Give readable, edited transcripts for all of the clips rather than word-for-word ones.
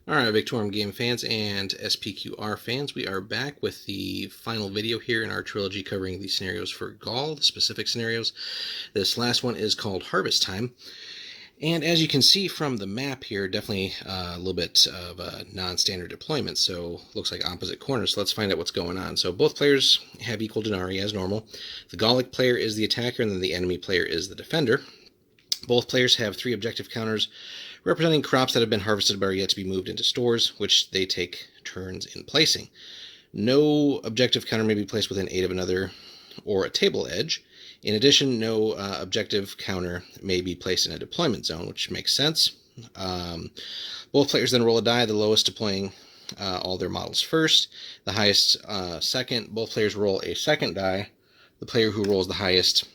Alright, Victorum game fans and SPQR fans, we are back with the final video here in our trilogy covering the scenarios for Gaul, the specific scenarios. This last one is called Harvest Time. And as you can see from the map here, definitely a little bit of a non-standard deployment, so looks like opposite corners. So let's find out what's going on. So both players have equal denarii as normal. The Gallic player is the attacker, and then the enemy player is the defender. Both players have 3 objective counters representing crops that have been harvested but are yet to be moved into stores, which they take turns in placing. No objective counter may be placed within 8 of another or a table edge. In addition, no objective counter may be placed in a deployment zone, which makes sense. Both players then roll a die, the lowest deploying all their models first, the highest second. Both players roll a second die. The player who rolls the highest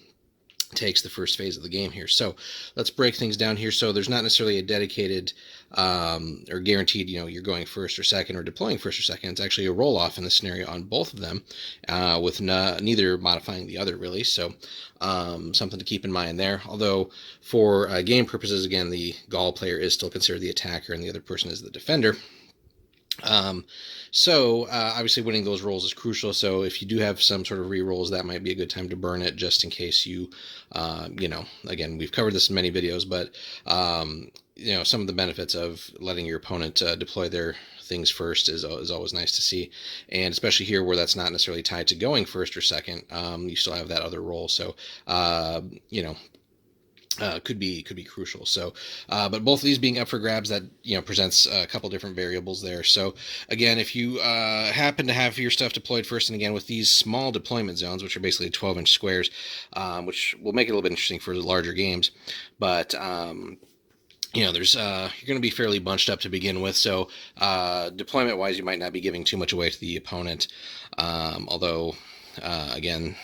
takes the first phase of the game here. So let's break things down here. So there's not necessarily a dedicated or guaranteed, you're going first or second or deploying first or second. It's actually a roll-off in this scenario on both of them, with neither modifying the other, really. So something to keep in mind there. Although for game purposes, again, the Gaul player is still considered the attacker and the other person is the defender. Obviously winning those rolls is crucial. So if you do have some sort of re-rolls, that might be a good time to burn it, just in case you, again, we've covered this in many videos, but, some of the benefits of letting your opponent deploy their things first is always nice to see. And especially here where that's not necessarily tied to going first or second, you still have that other roll. So, could be crucial. So, but both of these being up for grabs, that presents a couple different variables there. So again, if you happen to have your stuff deployed first, and again with these small deployment zones, which are basically 12-inch squares, which will make it a little bit interesting for the larger games, but there's you're going to be fairly bunched up to begin with. So deployment wise, you might not be giving too much away to the opponent, although again,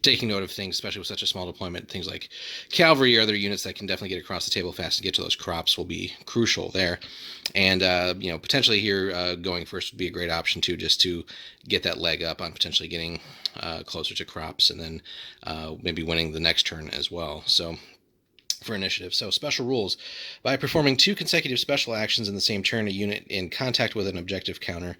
taking note of things, especially with such a small deployment, things like cavalry or other units that can definitely get across the table fast and get to those crops will be crucial there. And, potentially here going first would be a great option too, just to get that leg up on potentially getting closer to crops, and then maybe winning the next turn as well. So for initiative. So special rules. By performing 2 consecutive special actions in the same turn, a unit in contact with an objective counter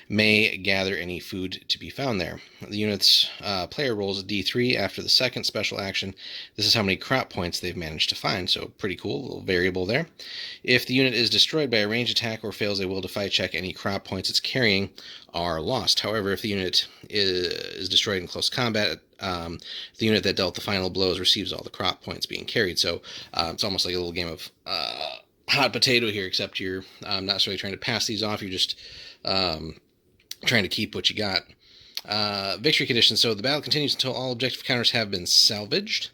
may gather any food to be found there. The unit's player rolls a d3 after the second special action. This is how many crop points they've managed to find, so pretty cool, little variable there. If the unit is destroyed by a ranged attack or fails a will to fight check, any crop points it's carrying are lost. However, if the unit is destroyed in close combat, the unit that dealt the final blows receives all the crop points being carried. So it's almost like a little game of hot potato here, except you're not necessarily trying to pass these off. You're just trying to keep what you got. Victory conditions. So the battle continues until all objective counters have been salvaged.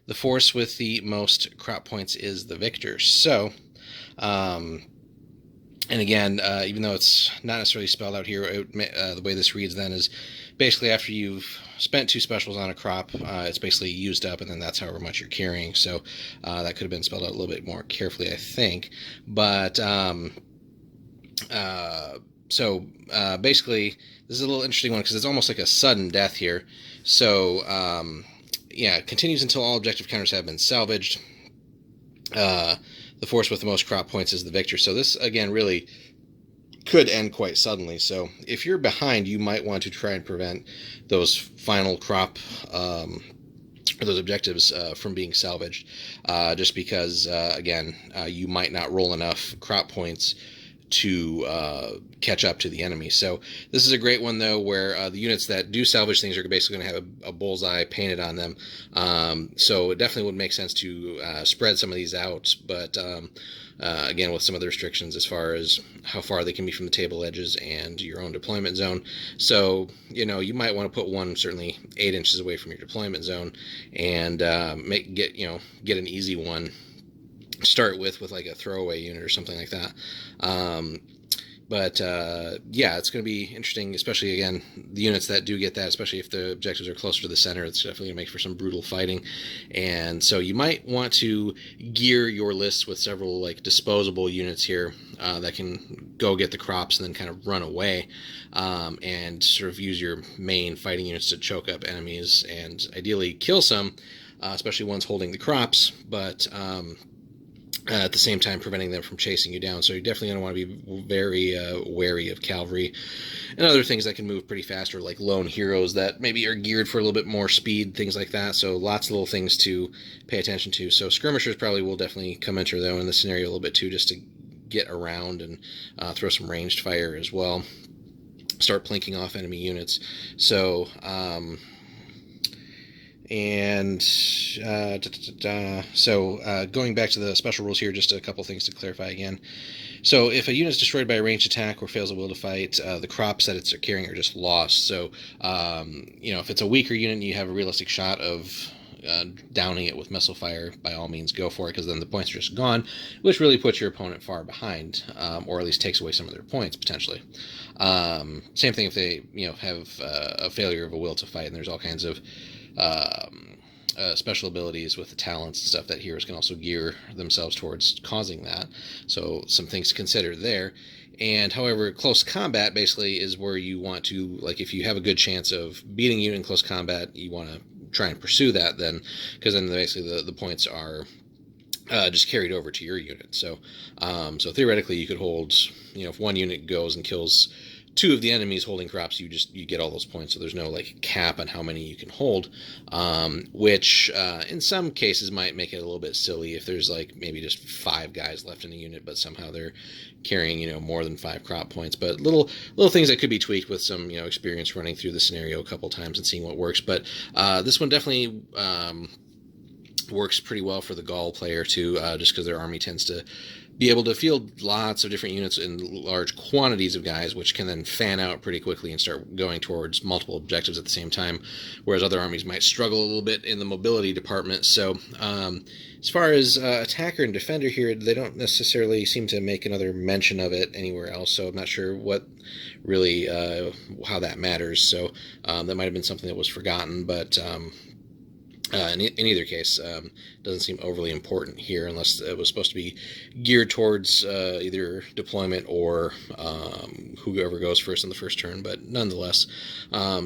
The force with the most crop points is the victor. So, and again, even though it's not necessarily spelled out here, the way this reads then is basically after you've spent 2 specials on a crop, it's basically used up, and then that's however much you're carrying. So that could have been spelled out a little bit more carefully, I think. But basically, this is a little interesting one because it's almost like a sudden death here. So it continues until all objective counters have been salvaged. The force with the most crop points is the victor. So this, again, really could end quite suddenly. So if you're behind, you might want to try and prevent those final crop or those objectives from being salvaged, just because, again, you might not roll enough crop points to catch up to the enemy. So this is a great one, though, where the units that do salvage things are basically going to have a bullseye painted on them. So it definitely would make sense to spread some of these out, but again, with some of the restrictions as far as how far they can be from the table edges and your own deployment zone. So, you might want to put one certainly 8 inches away from your deployment zone and get an easy one start with like a throwaway unit or something like that. It's going to be interesting, especially, again, the units that do get that, especially if the objectives are closer to the center. It's definitely going to make for some brutal fighting. And so you might want to gear your lists with several like disposable units here that can go get the crops and then kind of run away, and sort of use your main fighting units to choke up enemies and ideally kill some, especially ones holding the crops. But at the same time preventing them from chasing you down. So you're definitely going to want to be very wary of cavalry and other things that can move pretty fast, or like lone heroes that maybe are geared for a little bit more speed, things like that. So lots of little things to pay attention to. So skirmishers probably will definitely come enter though in the scenario a little bit too, just to get around and throw some ranged fire as well. Start plinking off enemy units. So going back to the special rules here, just a couple things to clarify again. So if a unit is destroyed by a ranged attack or fails a will to fight, the crops that it's carrying are just lost. So, if it's a weaker unit and you have a realistic shot of downing it with missile fire, by all means go for it, because then the points are just gone, which really puts your opponent far behind, or at least takes away some of their points potentially. Same thing if they have a failure of a will to fight, and there's all kinds of special abilities with the talents and stuff that heroes can also gear themselves towards causing that. So some things to consider there. And however, close combat basically is where you want to, like, if you have a good chance of beating a unit in close combat, you want to try and pursue that then, because then basically the points are just carried over to your unit. So theoretically you could hold, if one unit goes and kills two of the enemies holding crops, you get all those points. So there's no like cap on how many you can hold, which in some cases might make it a little bit silly if there's like maybe just 5 guys left in a unit, but somehow they're carrying more than 5 crop points. But little things that could be tweaked with some experience running through the scenario a couple times and seeing what works. But this one definitely works pretty well for the Gaul player too, just because their army tends to be able to field lots of different units in large quantities of guys, which can then fan out pretty quickly and start going towards multiple objectives at the same time, whereas other armies might struggle a little bit in the mobility department. So as far as attacker and defender here, they don't necessarily seem to make another mention of it anywhere else, so I'm not sure what really how that matters. So that might have been something that was forgotten, but in either case, doesn't seem overly important here, unless it was supposed to be geared towards either deployment or whoever goes first in the first turn. But nonetheless,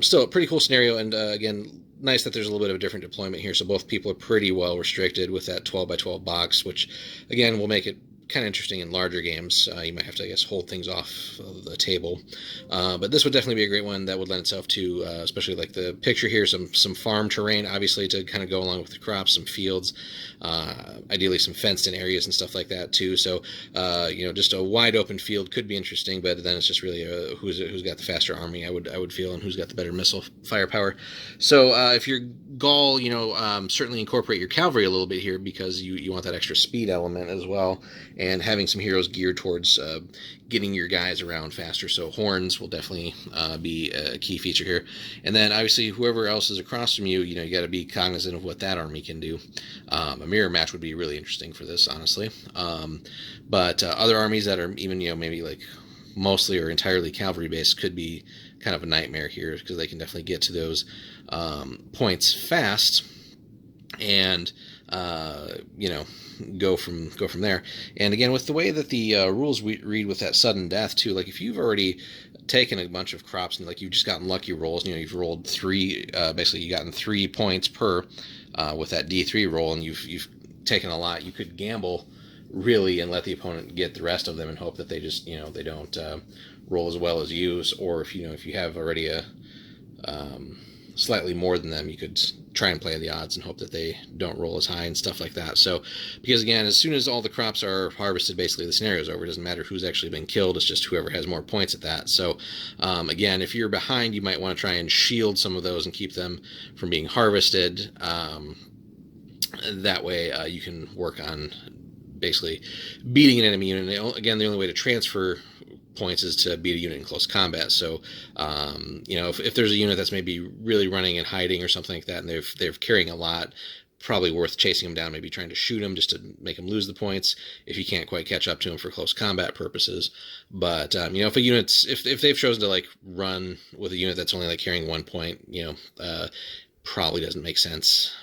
still a pretty cool scenario, and again, nice that there's a little bit of a different deployment here. So both people are pretty well restricted with that 12 by 12 box, which again will make it kind of interesting in larger games. You might have to, I guess, hold things off of the table, but this would definitely be a great one that would lend itself to, especially like the picture here, some farm terrain, obviously, to kind of go along with the crops, some fields, ideally some fenced in areas and stuff like that too. So just a wide open field could be interesting, but then it's just really who's got the faster army, I would feel, and who's got the better missile firepower. So if you're Gaul, certainly incorporate your cavalry a little bit here, because you want that extra speed element as well, and having some heroes geared towards getting your guys around faster. So horns will definitely be a key feature here. And then obviously whoever else is across from you, you got to be cognizant of what that army can do. A mirror match would be really interesting for this, honestly. But other armies that are even, maybe like mostly or entirely cavalry based could be kind of a nightmare here, because they can definitely get to those points fast and go from there. And again, with the way that the rules read with that sudden death too, like if you've already taken a bunch of crops and like you've just gotten lucky rolls, you've rolled 3, basically you've gotten 3 points per with that D3 roll, and you've taken a lot, you could gamble really and let the opponent get the rest of them and hope that they just they don't roll as well as you. Or if you have already a slightly more than them, you could try and play the odds and hope that they don't roll as high and stuff like that. So, because again, as soon as all the crops are harvested, basically the scenario's over. It doesn't matter who's actually been killed, it's just whoever has more points at that. So again, if you're behind, you might want to try and shield some of those and keep them from being harvested. That way you can work on basically beating an enemy unit. Again, the only way to transfer points is to beat a unit in close combat. So if there's a unit that's maybe really running and hiding or something like that, and they're carrying a lot, probably worth chasing them down, maybe trying to shoot them just to make them lose the points if you can't quite catch up to them for close combat purposes. But if a unit's if they've chosen to like run with a unit that's only like carrying 1 point, probably doesn't make sense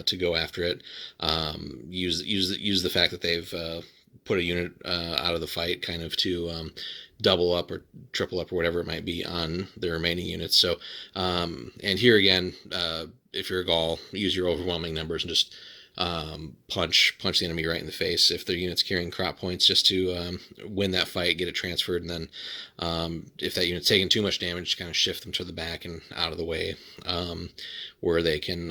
to go after it. Use the fact that they've put a unit out of the fight kind of to double up or triple up or whatever it might be on the remaining units. So and here again, if you're a Gaul, use your overwhelming numbers and just punch the enemy right in the face if their unit's carrying crop points, just to win that fight, get it transferred, and then if that unit's taking too much damage, kind of shift them to the back and out of the way, where they can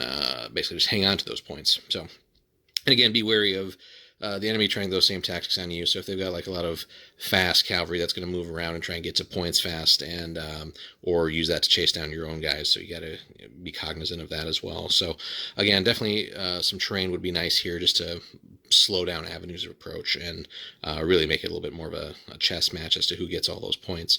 basically just hang on to those points. So, and again, be wary of the enemy trying those same tactics on you. So if they've got like a lot of fast cavalry, that's going to move around and try and get to points fast, and or use that to chase down your own guys. So you got to be cognizant of that as well. So again, definitely some terrain would be nice here, just to slow down avenues of approach and really make it a little bit more of a chess match as to who gets all those points.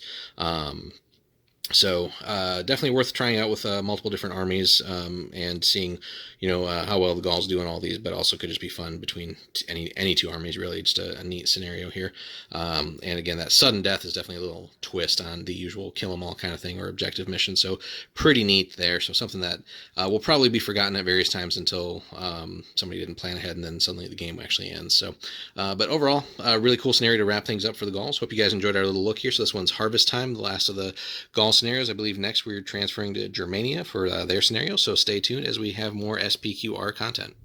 So definitely worth trying out with multiple different armies, and seeing, how well the Gauls do in all these, but also could just be fun between any two armies, really. Just a neat scenario here. And again, that sudden death is definitely a little twist on the usual kill 'em all kind of thing or objective mission. So pretty neat there. So something that will probably be forgotten at various times until somebody didn't plan ahead, and then suddenly the game actually ends. So, but overall, a really cool scenario to wrap things up for the Gauls. Hope you guys enjoyed our little look here. So this one's Harvest Time, the last of the Gaul scenarios. I believe next we're transferring to Germania for their scenario, so stay tuned as we have more SPQR content.